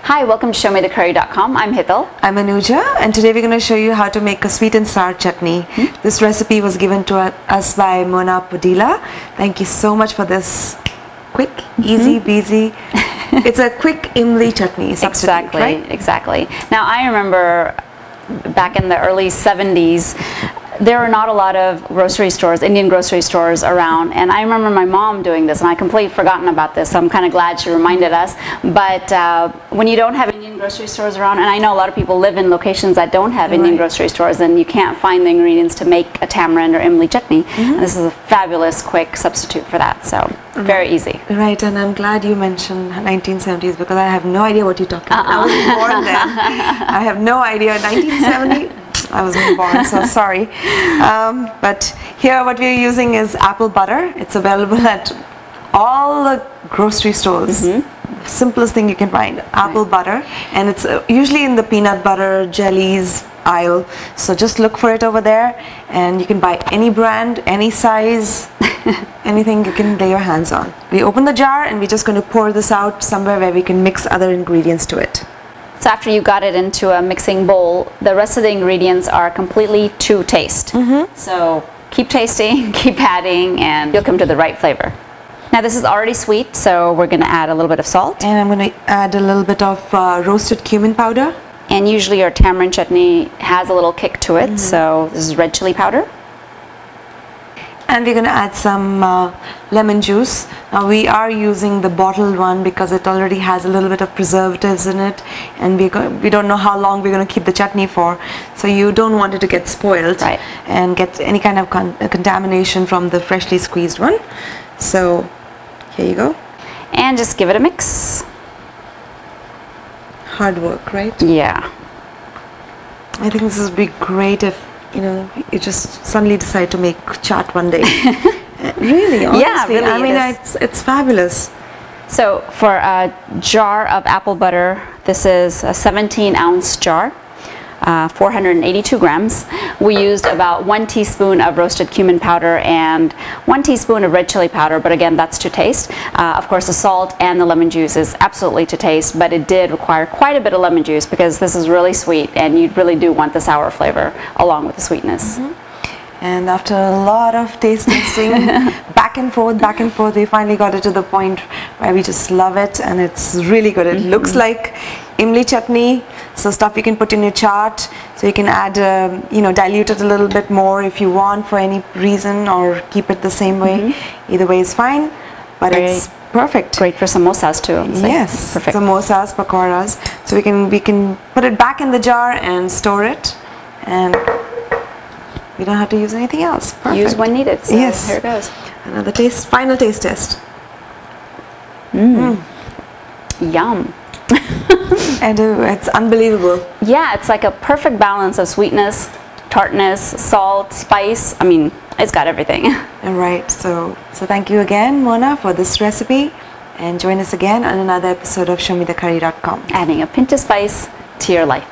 Hi, welcome to ShowMeTheCurry.com. I'm Hital. I'm Anuja, and today we're going to show you how to make a sweet and sour chutney. This recipe was given to us by Mona Padilla. Thank you so much for this quick, easy, breezy. It's a quick Imli chutney substitute, Exactly, right? exactly. Now I remember back in the early 70s, there were not a lot of grocery stores, Indian grocery stores around, and I remember my mom doing this, and I completely forgotten about this, so I'm kind of glad she reminded us. But when you don't have Indian grocery stores around, and I know a lot of people live in locations that don't have Indian grocery stores, and you can't find the ingredients to make a tamarind or Imli chutney, and this is a fabulous, quick substitute for that, so very easy. Right, and I'm glad you mentioned 1970s because I have no idea what you're talking about. I was born then. I have no idea. 1970? I wasn't born, so sorry. But here what we're using is apple butter. It's available at all the grocery stores. Simplest thing you can find, apple butter, and it's usually in the peanut butter jellies aisle. So just look for it over there, and you can buy any brand, any size, anything you can lay your hands on. We open the jar and we're just going to pour this out somewhere where we can mix other ingredients to it. So after you got it into a mixing bowl, the rest of the ingredients are completely to taste. So keep tasting, keep adding, and you'll come to the right flavor. Now this is already sweet, so we're going to add a little bit of salt. And I'm going to add a little bit of roasted cumin powder. And usually your tamarind chutney has a little kick to it, so this is red chili powder. And we're going to add some lemon juice. Now we are using the bottled one because it already has a little bit of preservatives in it, and we don't know how long we're going to keep the chutney for, so you don't want it to get spoiled and get any kind of contamination from the freshly squeezed one. So here you go. And just give it a mix. Hard work, right? Yeah. I think this would be great if you just suddenly decide to make chaat one day. Really, honestly. Yeah, really, I mean, it's fabulous. So for a jar of apple butter, this is a 17-ounce jar, 482 grams. We used about 1 teaspoon of roasted cumin powder and 1 teaspoon of red chili powder, but again, that's to taste. Of course, the salt and the lemon juice is absolutely to taste, but it did require quite a bit of lemon juice because this is really sweet, and you really do want the sour flavor along with the sweetness. And after a lot of taste testing, back and forth, we finally got it to the point where we just love it, and it's really good. It looks like Imli chutney, so stuff you can put in your chaat, so you can add, dilute it a little bit more if you want for any reason, or keep it the same way. Either way is fine, but it's perfect. Great for samosas too. Yes, perfect. Samosas, pakoras. So we can put it back in the jar and store it, and we don't have to use anything else. Perfect. Use when needed. So yes. Here it goes. Another taste, final taste test. Yum. And it's unbelievable. Yeah, it's like a perfect balance of sweetness, tartness, salt, spice. I mean, it's got everything. All right. So thank you again, Mona, for this recipe, and join us again on another episode of ShowMeTheCurry.com. Adding a pinch of spice to your life.